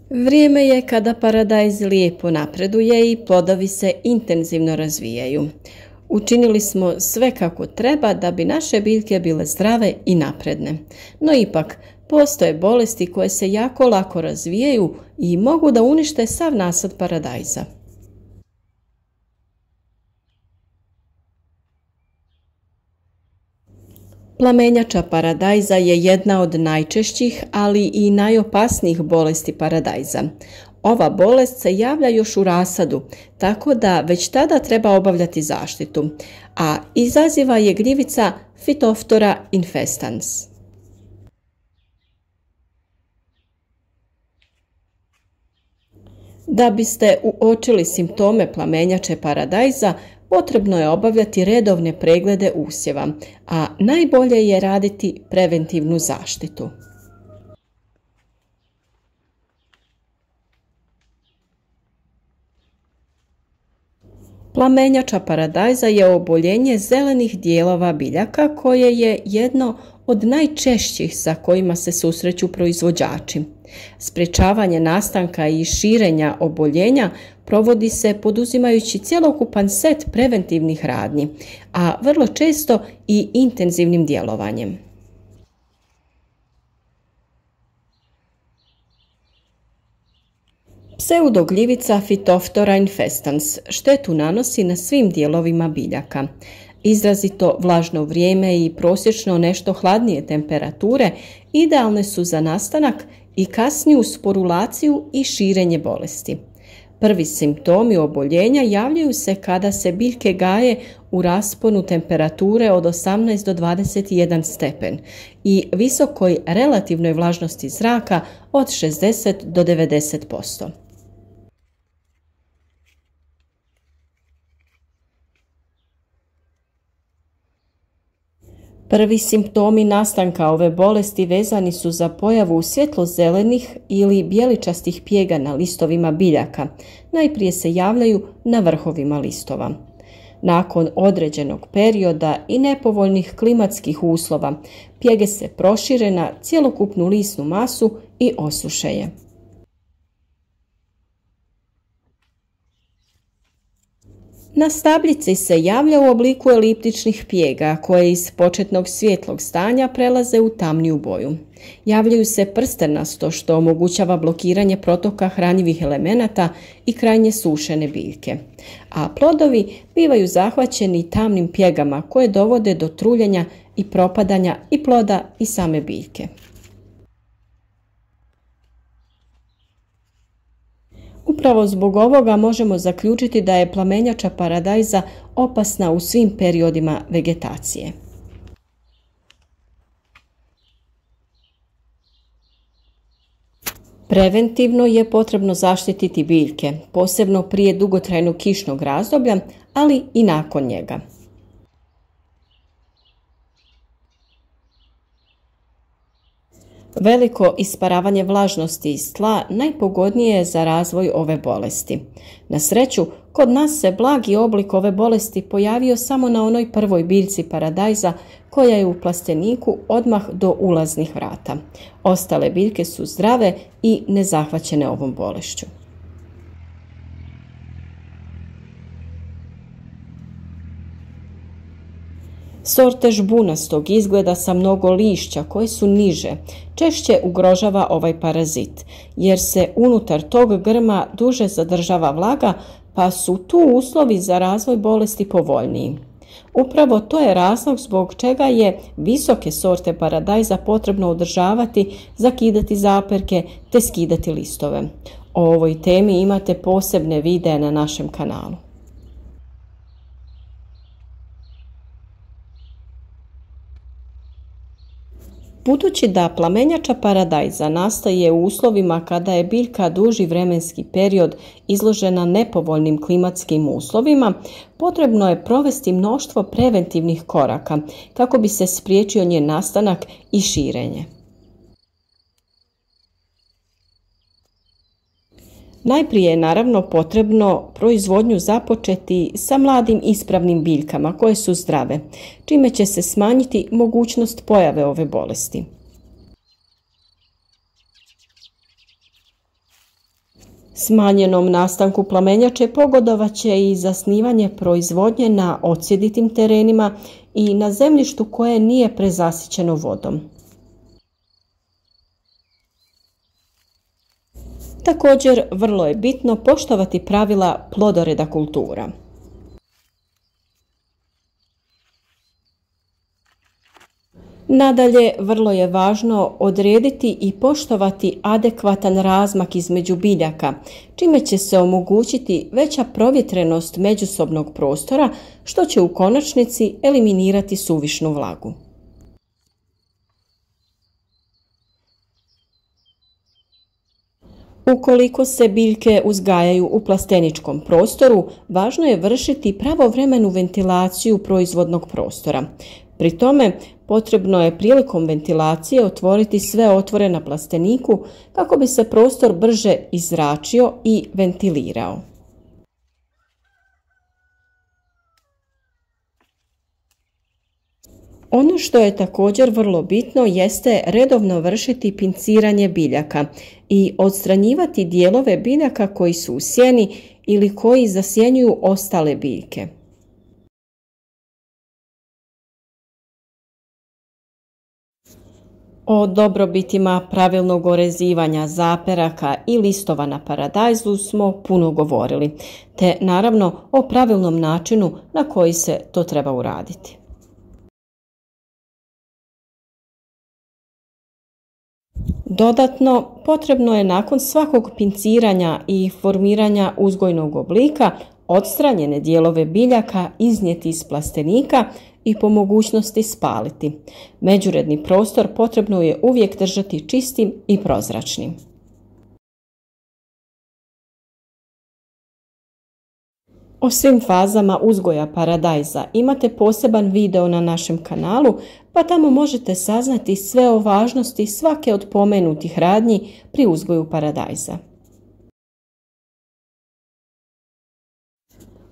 Vrijeme je kada paradajz lijepo napreduje i plodovi se intenzivno razvijaju. Učinili smo sve kako treba da bi naše biljke bile zdrave i napredne. No ipak, postoje bolesti koje se jako lako razvijaju i mogu da unište sav nasad paradajza. Plamenjača paradajza je jedna od najčešćih, ali i najopasnijih bolesti paradajza. Ova bolest se javlja još u rasadu, tako da već tada treba obavljati zaštitu, a izaziva je gljivica Phytophthora infestans. Da biste uočili simptome plamenjače paradajza, potrebno je obavljati redovne preglede usjeva, a najbolje je raditi preventivnu zaštitu. Plamenjača paradajza je oboljenje zelenih dijelova biljaka koje je jedno od najčešćih sa kojima se susreću proizvođači. Sprječavanje nastanka i širenja oboljenja provodi se poduzimajući cjelokupan set preventivnih radnji, a vrlo često i intenzivnim djelovanjem. Pseudogljivica Phytophthora infestans štetu nanosi na svim dijelovima biljaka. Izrazito vlažno vrijeme i prosječno nešto hladnije temperature idealne su za nastanak i kasniju sporulaciju i širenje bolesti. Prvi simptomi oboljenja javljaju se kada se biljke gaje u rasponu temperature od 18 do 21 stepen i visokoj relativnoj vlažnosti zraka od 60 do 90%. Prvi simptomi nastanka ove bolesti vezani su za pojavu svjetlo-zelenih ili bijeličastih pjega na listovima biljaka. Najprije se javljaju na vrhovima listova. Nakon određenog perioda i nepovoljnih klimatskih uslova, pjege se prošire na cjelokupnu lisnu masu i osuše je. Na stabljici se javlja u obliku eliptičnih pjega koje iz početnog svjetlog stanja prelaze u tamniju boju. Javljaju se prstenasto što omogućava blokiranje protoka hranjivih elemenata i krajnje sušene biljke. A plodovi bivaju zahvaćeni tamnim pjegama koje dovode do truljenja i propadanja i ploda i same biljke. Upravo zbog ovoga možemo zaključiti da je plamenjača paradajza opasna u svim periodima vegetacije. Preventivno je potrebno zaštititi biljke, posebno prije dugotrajnog kišnog razdoblja, ali i nakon njega. Veliko isparavanje vlažnosti iz tla najpogodnije je za razvoj ove bolesti. Na sreću, kod nas se blagi oblik ove bolesti pojavio samo na onoj prvoj biljci paradajza koja je u plasteniku odmah do ulaznih vrata. Ostale biljke su zdrave i nezahvaćene ovom bolešću. Sorte žbunastog izgleda sa mnogo lišća koje su niže češće ugrožava ovaj parazit, jer se unutar tog grma duže zadržava vlaga, pa su tu uslovi za razvoj bolesti povoljniji. Upravo to je razlog zbog čega je visoke sorte paradajza potrebno održavati, zakidati zaperke te skidati listove. O ovoj temi imate posebne videe na našem kanalu. Budući da plamenjača paradajza nastaje u uslovima kada je biljka duži vremenski period izložena nepovoljnim klimatskim uslovima, potrebno je provesti mnoštvo preventivnih koraka kako bi se spriječio njen nastanak i širenje. Najprije je naravno potrebno proizvodnju započeti sa mladim ispravnim biljkama koje su zdrave, čime će se smanjiti mogućnost pojave ove bolesti. Smanjenom nastanku plamenjače pogodovat će i zasnivanje proizvodnje na odsjeditim terenima i na zemljištu koje nije prezasićeno vodom. Također, vrlo je bitno poštovati pravila plodoreda kultura. Nadalje, vrlo je važno odrediti i poštovati adekvatan razmak između biljaka, čime će se omogućiti veća provjetrenost međusobnog prostora, što će u konačnici eliminirati suvišnu vlagu. Ukoliko se biljke uzgajaju u plasteničkom prostoru, važno je vršiti pravovremenu ventilaciju proizvodnog prostora. Pri tome, potrebno je prilikom ventilacije otvoriti sve otvore na plasteniku kako bi se prostor brže izračio i ventilirao. Ono što je također vrlo bitno jeste redovno vršiti pinciranje biljaka i odstranjivati dijelove biljaka koji su u sjeni ili koji zasjenjuju ostale biljke. O dobrobitima pravilnog orezivanja zaperaka i listova na paradajzu smo puno govorili, te naravno o pravilnom načinu na koji se to treba uraditi. Dodatno, potrebno je nakon svakog pinciranja i formiranja uzgojnog oblika odstranjene dijelove biljaka iznijeti iz plastenika i po mogućnosti spaliti. Međuredni prostor potrebno je uvijek držati čistim i prozračnim. O svim fazama uzgoja paradajza imate poseban video na našem kanalu, pa tamo možete saznati sve o važnosti svake od pomenutih radnji pri uzgoju paradajza.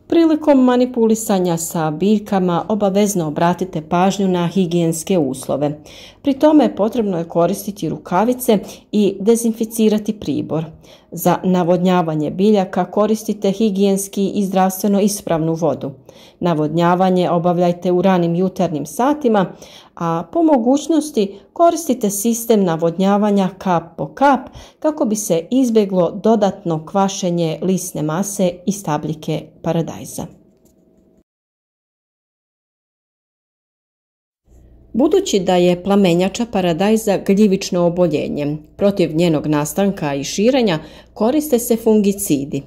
Prilikom manipulisanja sa biljkama obavezno obratite pažnju na higijenske uslove. Pri tome potrebno je koristiti rukavice i dezinficirati pribor. Za navodnjavanje biljaka koristite higijenski i zdravstveno ispravnu vodu. Navodnjavanje obavljajte u ranim jutarnjim satima, a po mogućnosti koristite sistem navodnjavanja kap po kap kako bi se izbjeglo dodatno kvašenje lisne mase i stabljike paradajza. Budući da je plamenjača paradajza gljivično oboljenje, protiv njenog nastanka i širenja koriste se fungicidi.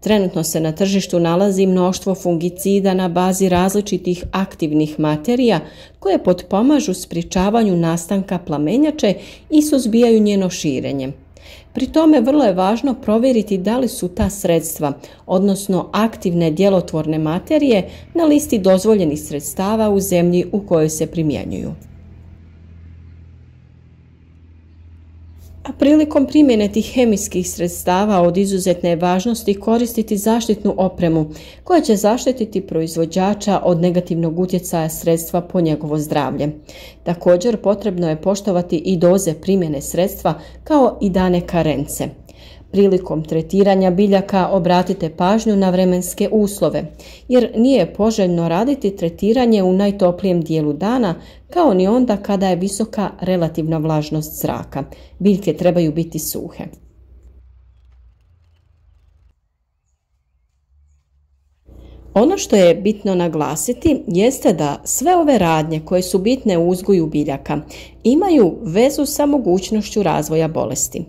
Trenutno se na tržištu nalazi mnoštvo fungicida na bazi različitih aktivnih materija koje potpomažu sprječavanju nastanka plamenjače i suzbijaju njeno širenje. Pri tome vrlo je važno provjeriti da li su ta sredstva, odnosno aktivne djelotvorne materije, na listi dozvoljenih sredstava u zemlji u kojoj se primjenjuju. A prilikom primjene tih hemijskih sredstava od izuzetne je važnosti koristiti zaštitnu opremu koja će zaštititi proizvođača od negativnog utjecaja sredstva po njegovo zdravlje. Također potrebno je poštovati i doze primjene sredstva kao i dane karence. Prilikom tretiranja biljaka obratite pažnju na vremenske uslove, jer nije poželjno raditi tretiranje u najtoplijem dijelu dana, kao ni onda kada je visoka relativna vlažnost zraka. Biljke trebaju biti suhe. Ono što je bitno naglasiti jeste da sve ove radnje koje su bitne u uzgoju biljaka imaju vezu sa mogućnošću razvoja bolesti.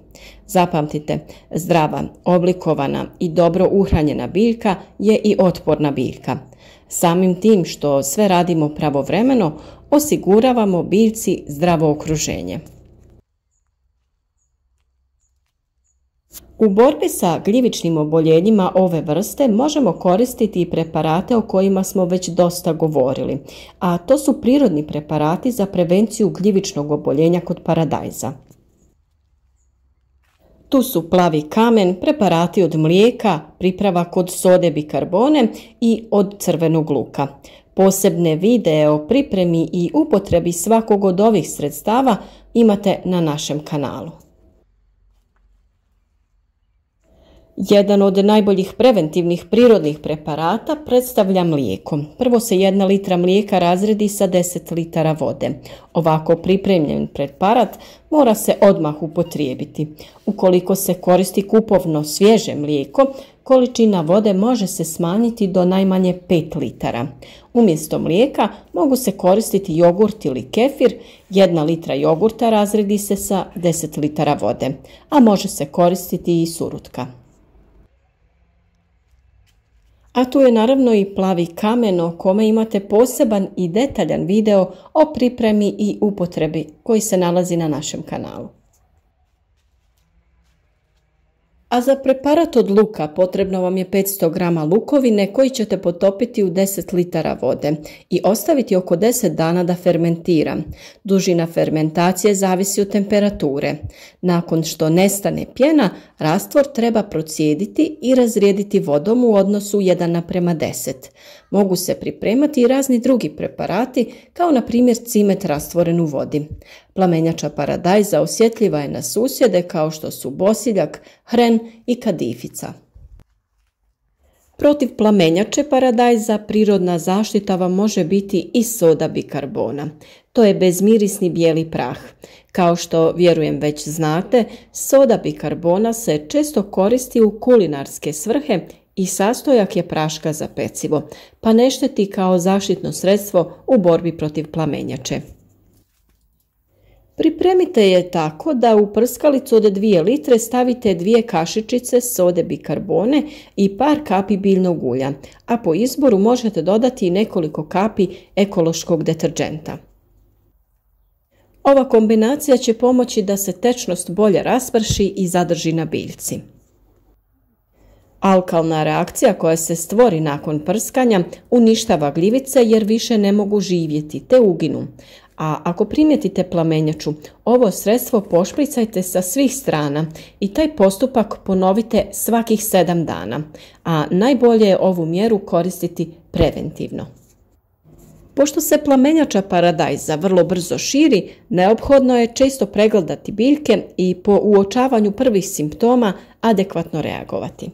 Zapamtite, zdrava, oblikovana i dobro uhranjena biljka je i otporna biljka. Samim tim što sve radimo pravovremeno, osiguravamo biljci zdravo okruženje. U borbi sa gljivičnim oboljenjima ove vrste možemo koristiti i preparate o kojima smo već dosta govorili, a to su prirodni preparati za prevenciju gljivičnog oboljenja kod paradajza. Tu su plavi kamen, preparati od mlijeka, pripravak od sode bikarbone i od crvenog luka. Posebne videe o pripremi i upotrebi svakog od ovih sredstava imate na našem kanalu. Jedan od najboljih preventivnih prirodnih preparata predstavlja mlijeko. Prvo se 1 litra mlijeka razredi sa 10 litara vode. Ovako pripremljen preparat mora se odmah upotrijebiti. Ukoliko se koristi kupovno svježe mlijeko, količina vode može se smanjiti do najmanje 5 litara. Umjesto mlijeka mogu se koristiti jogurt ili kefir. 1 litra jogurta razredi se sa 10 litara vode, a može se koristiti i surutka. A tu je naravno i plavi kamen o kome imate poseban i detaljan video o pripremi i upotrebi koji se nalazi na našem kanalu. A za preparat od luka potrebno vam je 500 g lukovine koji ćete potopiti u 10 litara vode i ostaviti oko 10 dana da fermentira. Dužina fermentacije zavisi od temperature. Nakon što nestane pjena, rastvor treba procijediti i razrijediti vodom u odnosu 1:10. Mogu se pripremati i razni drugi preparati, kao na primjer cimet rastvoren u vodi. Plamenjača paradajza osjetljiva je na susjede kao što su bosiljak, hren i kadifica. Protiv plamenjače paradajza prirodna zaštita vam može biti i soda bikarbona. To je bezmirisni bijeli prah. Kao što vjerujem već znate, soda bikarbona se često koristi u kulinarske svrhe i sastojak je praška za pecivo, pa ne šteti kao zaštitno sredstvo u borbi protiv plamenjače. Pripremite je tako da u prskalicu od 2 litre stavite 2 kašičice sode bikarbone i par kapi biljnog ulja, a po izboru možete dodati i nekoliko kapi ekološkog deterdženta. Ova kombinacija će pomoći da se tečnost bolje rasprši i zadrži na biljci. Alkalna reakcija koja se stvori nakon prskanja uništava gljivice jer više ne mogu živjeti te uginu. A ako primijetite plamenjaču, ovo sredstvo pošpricajte sa svih strana i taj postupak ponovite svakih 7 dana, a najbolje je ovu mjeru koristiti preventivno. Pošto se plamenjača paradajza vrlo brzo širi, neophodno je često pregledati biljke i po uočavanju prvih simptoma adekvatno reagovati.